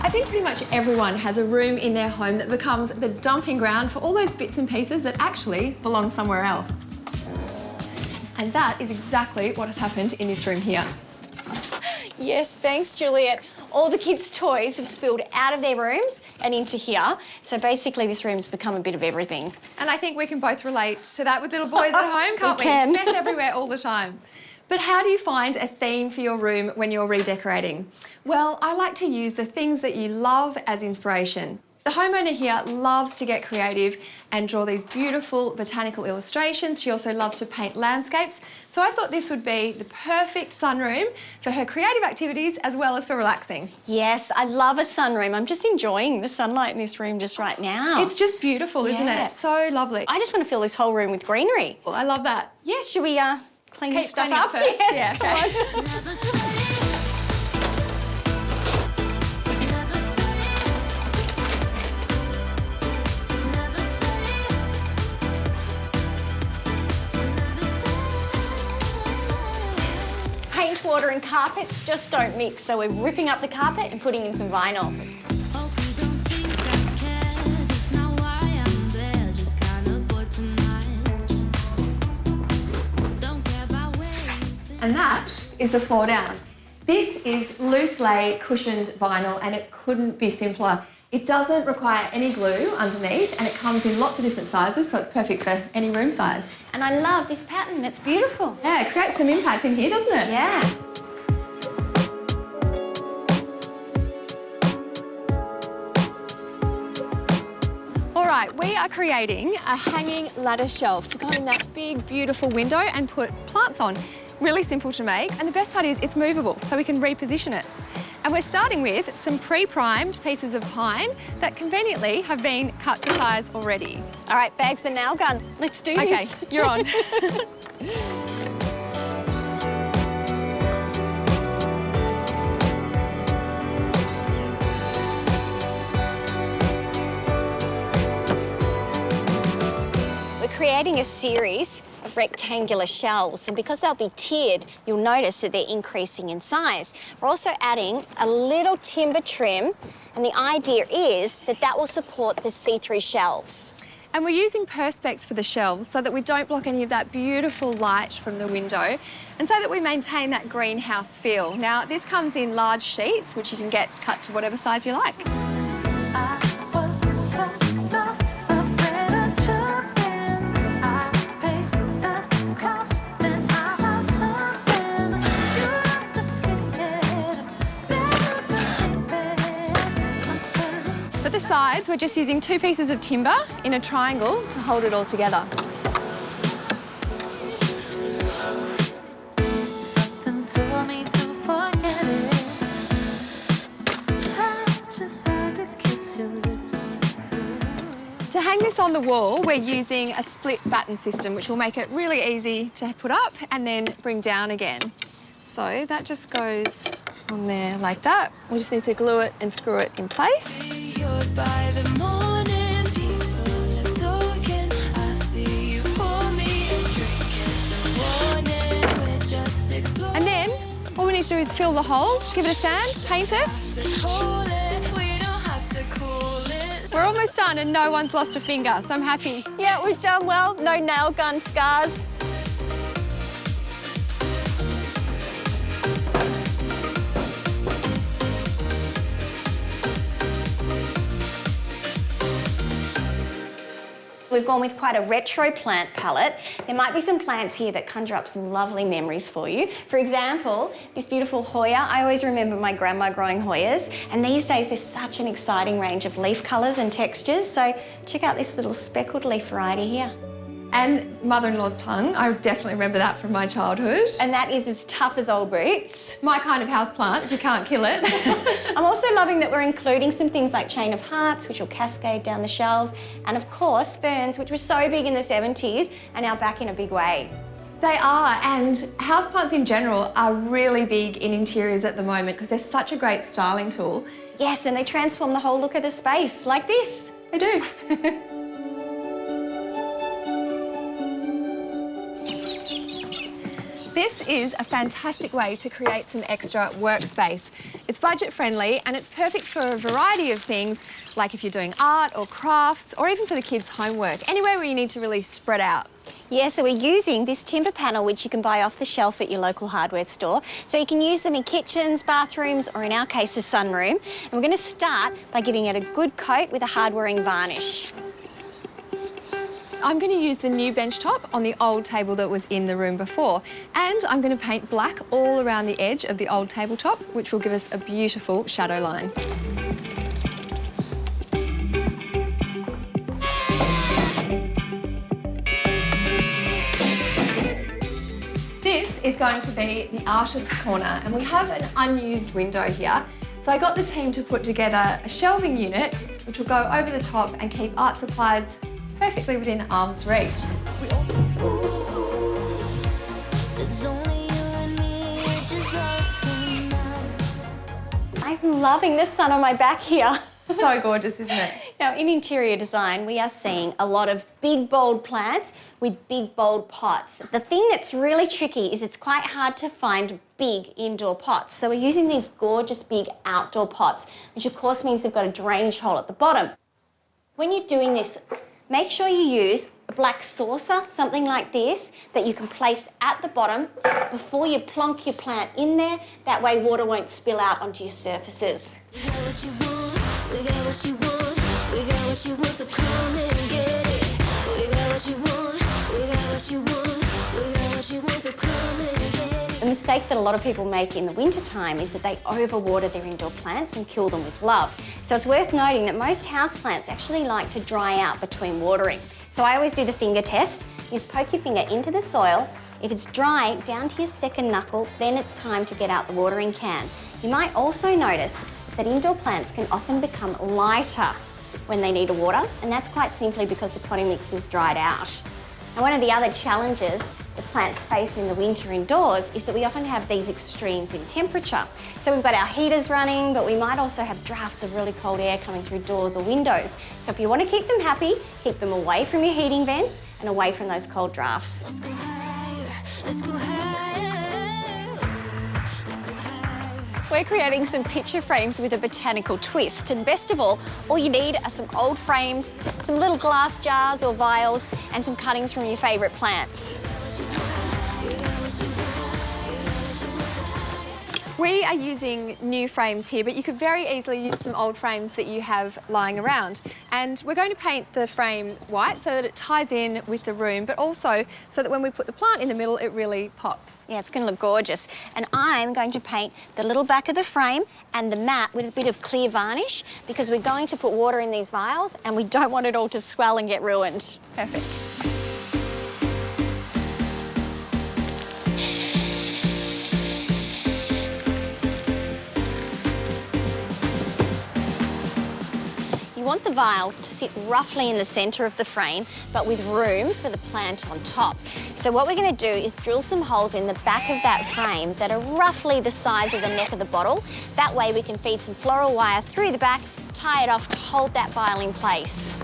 I think pretty much everyone has a room in their home that becomes the dumping ground for all those bits and pieces that actually belong somewhere else. And that is exactly what has happened in this room here. Yes, thanks, Juliet. All the kids' toys have spilled out of their rooms and into here. So basically, this room's become a bit of everything. And I think we can both relate to that with little boys at home, can't we? can. Mess everywhere all the time. But how do you find a theme for your room when you're redecorating? Well, I like to use the things that you love as inspiration. The homeowner here loves to get creative and draw these beautiful botanical illustrations. She also loves to paint landscapes. So I thought this would be the perfect sunroom for her creative activities as well as for relaxing. Yes, I love a sunroom. I'm just enjoying the sunlight in this room just right now. It's just beautiful, isn't it? So lovely. I just want to fill this whole room with greenery. I love that. Yes, should we clean this stuff cleaning up first? Yes, Yeah, okay. come on. Paint, water and carpets just don't mix, so we're ripping up the carpet and putting in some vinyl. And that is the floor down. This is loose lay cushioned vinyl and it couldn't be simpler. It doesn't require any glue underneath and it comes in lots of different sizes, so it's perfect for any room size. And I love this pattern, it's beautiful. Yeah, it creates some impact in here, doesn't it? Yeah. All right, we are creating a hanging ladder shelf to go in that big, beautiful window and put plants on. Really simple to make, and the best part is it's movable, so we can reposition it. And we're starting with some pre-primed pieces of pine that conveniently have been cut to size already. All right, bags the nail gun. Let's do this. Okay, you're on. We're creating a series of rectangular shelves, and because they'll be tiered, you'll notice that they're increasing in size. We're also adding a little timber trim, and the idea is that that will support the see-through shelves. And we're using Perspex for the shelves so that we don't block any of that beautiful light from the window and so that we maintain that greenhouse feel. Now, this comes in large sheets, which you can get cut to whatever size you like. For the sides, we're just using 2 pieces of timber in a triangle to hold it all together. To hang this on the wall, we're using a split batten system, which will make it really easy to put up and then bring down again. So that just goes on there like that. We just need to glue it and screw it in place. And then all we need to do is fill the holes, give it a sand, paint it. We're almost done and no one's lost a finger, so I'm happy. Yeah, we've done well. No nail gun scars. We've gone with quite a retro plant palette. There might be some plants here that conjure up some lovely memories for you. For example, this beautiful Hoya. I always remember my grandma growing Hoyas, and these days there's such an exciting range of leaf colours and textures, so check out this little speckled leaf variety here. And mother-in-law's tongue, I definitely remember that from my childhood. And that is as tough as old boots. My kind of houseplant, if you can't kill it. I'm also loving that we're including some things like chain of hearts, which will cascade down the shelves, and of course ferns, which were so big in the 70s and now back in a big way. They are, and houseplants in general are really big in interiors at the moment because they're such a great styling tool. Yes, and they transform the whole look of the space, like this. They do. This is a fantastic way to create some extra workspace. It's budget friendly and it's perfect for a variety of things, like if you're doing art or crafts, or even for the kids' homework, anywhere where you need to really spread out. Yeah, so we're using this timber panel, which you can buy off the shelf at your local hardware store. So you can use them in kitchens, bathrooms, or in our case, a sunroom. And we're going to start by giving it a good coat with a hard-wearing varnish. I'm going to use the new bench top on the old table that was in the room before, and I'm going to paint black all around the edge of the old tabletop, which will give us a beautiful shadow line. This is going to be the artist's corner, and we have an unused window here. So I got the team to put together a shelving unit which will go over the top and keep art supplies perfectly within arm's reach. We also... I'm loving the sun on my back here. So gorgeous, isn't it? Now, in interior design, we are seeing a lot of big, bold plants with big, bold pots. The thing that's really tricky is it's quite hard to find big indoor pots. So we're using these gorgeous big outdoor pots, which of course means they've got a drainage hole at the bottom. When you're doing this, make sure you use a black saucer, something like this, that you can place at the bottom before you plonk your plant in there. That way water won't spill out onto your surfaces. We got what you want, we got what you want, so come and get it. We got what you want, we got what you want, we got what you want, so come and get it. The mistake that a lot of people make in the wintertime is that they overwater their indoor plants and kill them with love. So it's worth noting that most houseplants actually like to dry out between watering. So I always do the finger test. You just poke your finger into the soil. If it's dry, down to your second knuckle, then it's time to get out the watering can. You might also notice that indoor plants can often become lighter when they need a water, and that's quite simply because the potting mix is dried out. And one of the other challenges that plants face in the winter indoors is that we often have these extremes in temperature. So we've got our heaters running, but we might also have drafts of really cold air coming through doors or windows. So if you want to keep them happy, keep them away from your heating vents and away from those cold drafts. Let's go higher, let's go higher, let's go higher. We're creating some picture frames with a botanical twist, and best of all you need are some old frames, some little glass jars or vials, and some cuttings from your favourite plants. We are using new frames here, but you could very easily use some old frames that you have lying around. And we're going to paint the frame white so that it ties in with the room, but also so that when we put the plant in the middle, it really pops. Yeah, it's going to look gorgeous. And I'm going to paint the little back of the frame and the mat with a bit of clear varnish, because we're going to put water in these vials and we don't want it all to swell and get ruined. Perfect. You want the vial to sit roughly in the centre of the frame, but with room for the plant on top. So what we're going to do is drill some holes in the back of that frame that are roughly the size of the neck of the bottle. That way we can feed some floral wire through the back, tie it off to hold that vial in place.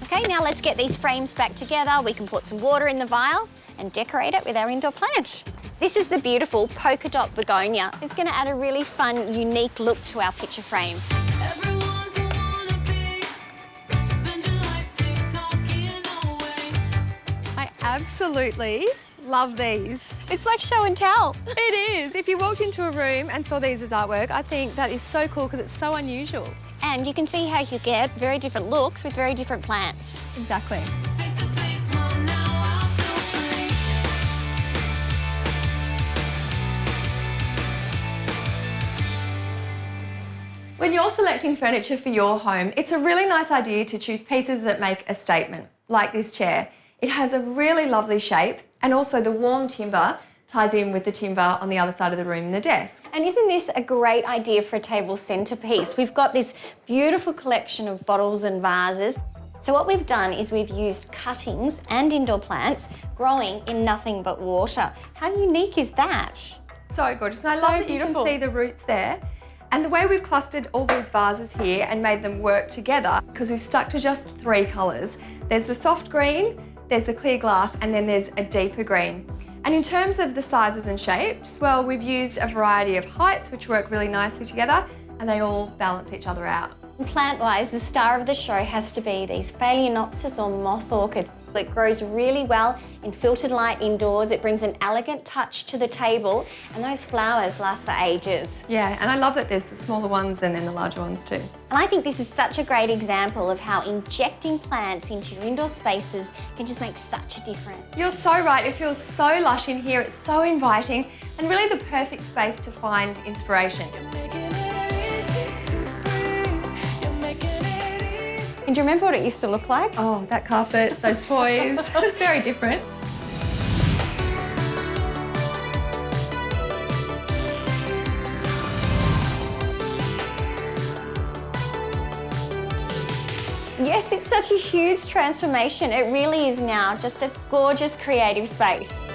Okay, now let's get these frames back together. We can put some water in the vial and decorate it with our indoor plant. This is the beautiful polka dot begonia. It's going to add a really fun, unique look to our picture frame. Everyone's a wannabe. Spend your life tick-tocking away. I absolutely love these. It's like show and tell. It is. If you walked into a room and saw these as artwork, I think that is so cool because it's so unusual. And you can see how you get very different looks with very different plants. Exactly. Face to face, well, now I feel free. When you're selecting furniture for your home, it's a really nice idea to choose pieces that make a statement, like this chair. It has a really lovely shape, and also the warm timber ties in with the timber on the other side of the room and the desk. And isn't this a great idea for a table centrepiece? We've got this beautiful collection of bottles and vases. So what we've done is we've used cuttings and indoor plants growing in nothing but water. How unique is that? So gorgeous. And I So love that beautiful. you can see the roots there. And the way we've clustered all these vases here and made them work together, because we've stuck to just 3 colours. There's the soft green, there's the clear glass, and then there's a deeper green. And in terms of the sizes and shapes, well, we've used a variety of heights which work really nicely together, and they all balance each other out. Plant-wise, the star of the show has to be these Phalaenopsis or moth orchids. It grows really well in filtered light indoors. It brings an elegant touch to the table, and those flowers last for ages. Yeah, and I love that there's the smaller ones and then the larger ones too. And I think this is such a great example of how injecting plants into your indoor spaces can just make such a difference. You're so right, it feels so lush in here, it's so inviting, and really the perfect space to find inspiration. And do you remember what it used to look like? Oh, that carpet, those toys, very different. Yes, it's such a huge transformation. It really is now just a gorgeous creative space.